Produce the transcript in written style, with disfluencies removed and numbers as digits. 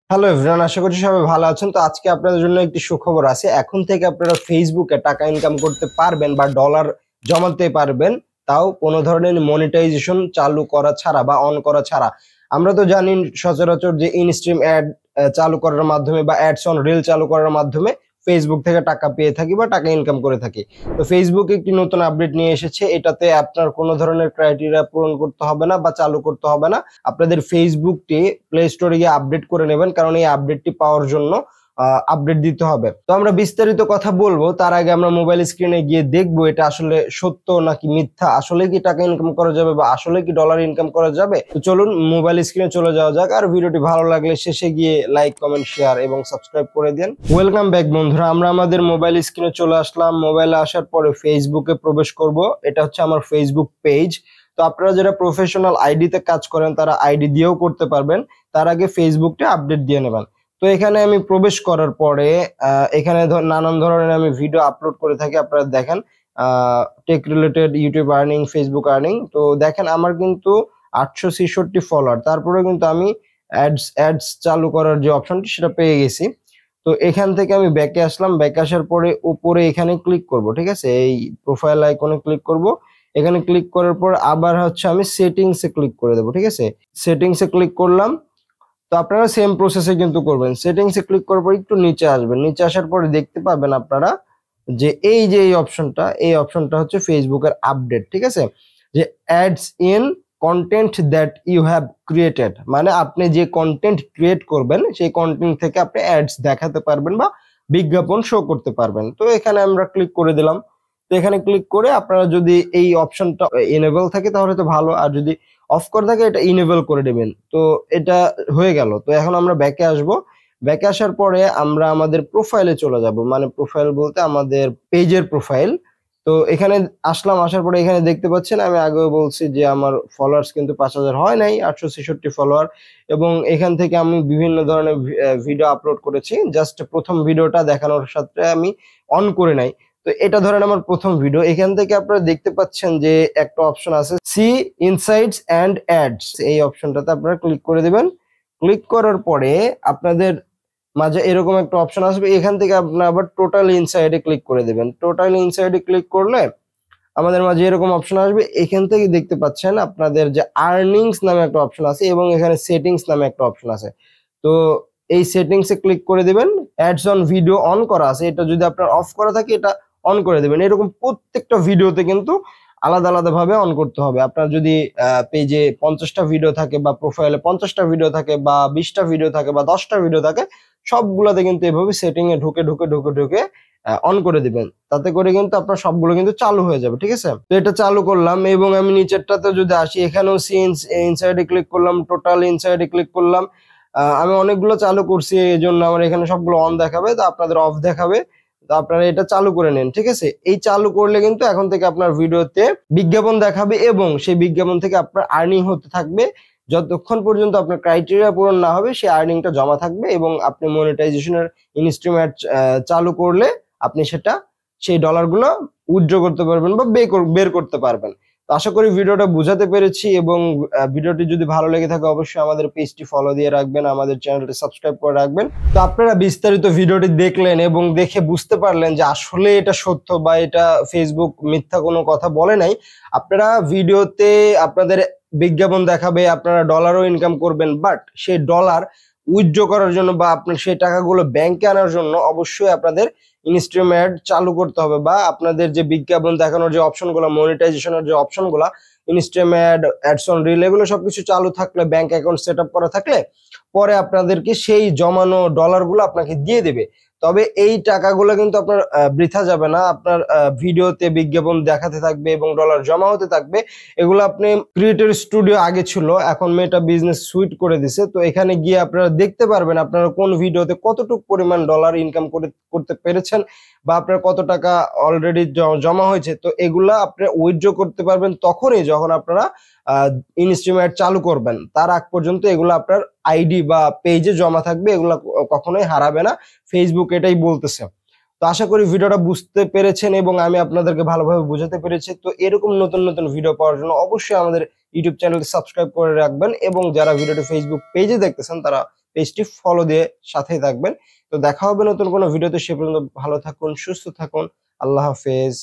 Hello everyone, আশা করছি সবাই ভালো আছেন। তো আজকে আপনাদের জন্য একটি সুখবর আছে। এখন থেকে আপনারা ফেসবুকে টাকা ইনকাম করতে পারবেন বা ডলার জমাতে পারবেন, তাও কোনো ধরনের মনিটাইজেশন চালু করা ছাড়া বা অন করা ছাড়া। আমরা তো জানি সচরাচর যে ইনস্ট্রিম অ্যাড চালু করার মাধ্যমে বা অ্যাডস অন রিল চালু করার মাধ্যমে ফেসবুক থেকে টাকা পেয়ে থাকি বা টাকা ইনকাম করে থাকি। তো ফেসবুক একটি নতুন আপডেট নিয়ে এসেছে। এটাতে আপনার কোনো ধরনের ক্রাইটেরিয়া পূরণ করতে হবে না বা চালু করতে হবে না। আপনাদের ফেসবুকটি প্লে স্টোরে গিয়ে আপডেট করে নেবেন, কারণ এই আপডেটটি পাওয়ার জন্য আপডেট দিতে হবে। তো আমরা বিস্তারিত কথা বলবো, তার আগে আমরা মোবাইল স্ক্রিনে গিয়ে দেখবো এটা আসলে সত্য নাকি মিথ্যা, আসলে কি টাকা ইনকাম করা যাবে বা আসলে কি ডলার ইনকাম করা যাবে। তো চলুন মোবাইল স্ক্রিনে চলে যাওয়া যাক। আর ভিডিওটি ভালো লাগলে শেষে গিয়ে লাইক, কমেন্ট, শেয়ার এবং সাবস্ক্রাইব করে দেন। ওয়েলকাম ব্যাক বন্ধুরা, আমরা আমাদের মোবাইল স্ক্রিনে চলে আসলাম। মোবাইলে আসার পরে ফেসবুকে প্রবেশ করব। এটা হচ্ছে আমার ফেসবুক পেজ। তো আপনারা যারা প্রফেশনাল আইডিতে কাজ করেন তারা আইডি দিয়েও করতে পারবেন, তার আগে ফেসবুকটা আপডেট দিয়ে নেবেন। তো এখানে আমি প্রবেশ করার পরে এখানে নানান ধরনের আমি ভিডিও আপলোড করে থাকি। আপনারা দেখেন tech related, YouTube earning, Facebook earning. তো দেখেন আমার কিন্তু 866 ফলোয়ার, তারপরে কিন্তু আমি অ্যাডস চালু করার যে অপশনটি সেটা পেয়ে গেছি। তো এখান থেকে আমি ব্যাকে আসলাম। ব্যাকে আসার পরে উপরে এখানে ক্লিক করব, ঠিক আছে, এই প্রোফাইল আইকনে ক্লিক করব। এখানে ক্লিক করার পর আবার হচ্ছে আমি সেটিংসে ক্লিক করে দেবো, ঠিক আছে। সেটিংসে ক্লিক করলাম। তো আপনারা সেম প্রসেসে কিন্তু করবেন। সেটিংসে ক্লিক করার পর একটু নিচে আসবেন। নিচে আসার পরে দেখতে পাবেন আপনারা যে এই অপশনটা হচ্ছে ফেসবুকের আপডেট, ঠিক আছে। যে ads in content that you have created, মানে আপনি যে কন্টেন্ট ক্রিয়েট করবেন সেই কন্টেন্ট থেকে আপনি অ্যাডস দেখাতে পারবেন বা বিজ্ঞাপন শো করতে পারবেন। তো এখানে আমরা ক্লিক করে দিলাম। তো এখানে ক্লিক করে আপনারা যদি এই অপশনটা এনেবল থাকে তাহলে তো ভালো, আর যদি অফ করে থাকে এটা ইনেবল করে দেবেন। তো এটা হয়ে গেল। তো এখন আমরা ব্যাকে আসব। ব্যাকে আসার পরে আমরা আমাদের প্রোফাইলে চলে যাব, মানে প্রোফাইল বলতে আমাদের পেজের প্রোফাইল। তো এখানে আসলাম। আসার পরে এখানে দেখতে পাচ্ছেন আমি আগেও বলছি যে আমার ফলোয়ার্স কিন্তু 5000 হয় নাই, 866 ফলোয়ার। এবং এখান থেকে আমি বিভিন্ন ধরনের ভিডিও আপলোড করেছি। জাস্ট প্রথম ভিডিওটা দেখানোর সাথে আমি অন করে নাই। তো এটা ধরেন আমার প্রথম ভিডিও। এখান থেকে আপনারা দেখতে পাচ্ছেন যে একটা অপশন আছে সি ইনসাইটস এন্ড অ্যাডস, এই অপশনটাতে আপনারা ক্লিক করে দিবেন। ক্লিক করার পরে আপনাদের মাঝে এরকম একটা অপশন আসবে। এখান থেকে আপনারা আবার টোটাল ইনসাইডে ক্লিক করে দিবেন। টোটাল ইনসাইডে ক্লিক করলে আমাদের মাঝে এরকম অপশন আসবে। এখান থেকে দেখতে পাচ্ছেন আপনাদের যে আর্নিংস নামে একটা অপশন আছে এবং এখানে সেটিংস নামে একটা অপশন আছে। তো এই সেটিংসে ক্লিক করে দিবেন। অ্যাডস অন ভিডিও অন করা আছে, এটা যদি আপনার অফ করা থাকে এটা অন করে দেবেন। এরকম প্রত্যেকটা ভিডিওতে কিন্তু আলাদা আলাদা ভাবে অন করতে হবে। আপনার যদি পেজে 50টা ভিডিও থাকে বা প্রোফাইলে 50টা ভিডিও থাকে বা 20টা ভিডিও থাকে বা 10টা ভিডিও থাকে, সবগুলোতে কিন্তু এভাবে সেটিং এ ঢুকে ঢুকে ঢুকে ঢুকে অন করে দিবেন। তাতে করে কিন্তু আপনার সবগুলো কিন্তু চালু হয়ে যাবে, ঠিক আছে। তো এটা চালু করলাম এবং আমি নিচেরটাতে যদি আসি, এখানেও ইনসাইডে ক্লিক করলাম, টোটাল ইনসাইডে ক্লিক করলাম। আমি অনেকগুলো চালু করছি, এই জন্য আমার এখানে সবগুলো অন দেখাবে, তো আপনাদের অফ দেখাবে। তো আপনারা এটা চালু করে নেন, ঠিক আছে। এই চালু করলে কিন্তু এখন থেকে আপনার ভিডিওতে বিজ্ঞাপন দেখাবে এবং সেই বিজ্ঞাপন থেকে আপনার আর্নিং হতে থাকবে। যতক্ষণ পর্যন্ত আপনার ক্রাইটেরিয়া পূরণ না হবে সেই আর্নিংটা জমা থাকবে এবং আপনি মনিটাইজেশনের ইনস্ট্রুমেন্ট চালু করলে আপনি সেই ডলারগুলো উইথড্র করতে পারবেন বা বের করতে পারবেন। তো আশা করি ভিডিওটা বুঝাতে পেরেছি এবং ভিডিওটি যদি ভালো লেগে থাকে অবশ্যই আমাদের পেজটি ফলো দিয়ে রাখবেন, আমাদের চ্যানেলটি সাবস্ক্রাইব করে রাখবেন। তো আপনারা বিস্তারিত ভিডিওটি দেখলেন এবং দেখে বুঝতে পারলেন যে আসলে এটা সত্য বা এটা ফেসবুক মিথ্যা কোনো কথা বলে নাই। আপনারা ভিডিওতে আপনাদের বিজ্ঞাপন দেখাবে, আপনারা ডলারও ইনকাম করবেন, বাট সেই ডলার উইথড্র করার জন্য বা আপনার সেই টাকাগুলো ব্যাংকে আনার জন্য অবশ্যই আপনাদের ইনস্ট্রুমেন্ট চালু করতে হবে বা আপনাদের যে বিজ্ঞাপন দেখানোর যে অপশনগুলো, মনিটাইজেশনের যে অপশনগুলো, ইনস্ট্রুমেন্ট, অ্যাডস অন রিল, এগুলো সবকিছু চালু থাকলে, ব্যাংক অ্যাকাউন্ট সেট আপ করা থাকলে পরে আপনাদেরকে সেই জমানো ডলারগুলো আপনাকে দিয়ে দেবে। তবে এই টাকাগুলো কিন্তু আপনার বৃথা যাবে না, আপনার ভিডিওতে বিজ্ঞাপন দেখাতে থাকবে এবং ডলার জমা হতে থাকবে। এগুলো আপনি ক্রিয়েটর স্টুডিও আগে ছিল, এখন মেটা বিজনেস সুইট করে দিছে। তো এখানে গিয়ে আপনারা দেখতে পারবেন আপনারা কোন ভিডিওতে কতটুকু পরিমাণ ডলার ইনকাম করতে পেরেছেন বা আপনার কত টাকা অলরেডি জমা হয়েছে। তো এগুলা আপনি উইথড্র করতে পারবেন তখনই যখন আপনারা ইনস্ট্রুমেন্ট চালু করবেন। তার আগ পর্যন্ত এগুলো আপনার আইডি বা পেজে জমা থাকবে, এগুলা কখনোই হারাবে না। ফেসবুক এটাই বলতেছে। তো আশা করি ভিডিওটা বুঝতে পেরেছেন এবং আমি আপনাদেরকে ভালোভাবে বোঝাতে পেরেছি। তো এরকম নতুন নতুন ভিডিও পাওয়ার জন্য অবশ্যই আমাদের ইউটিউব চ্যানেলটি সাবস্ক্রাইব করে রাখবেন এবং যারা ভিডিওটি ফেসবুক পেজে দেখতেছেন তারা পেজটি ফলো দিয়ে সাথেই থাকবেন। তো দেখা হবে নতুন কোনো ভিডিওতে, সে পর্যন্ত ভালো থাকুন, সুস্থ থাকুন। আল্লাহ হাফেজ।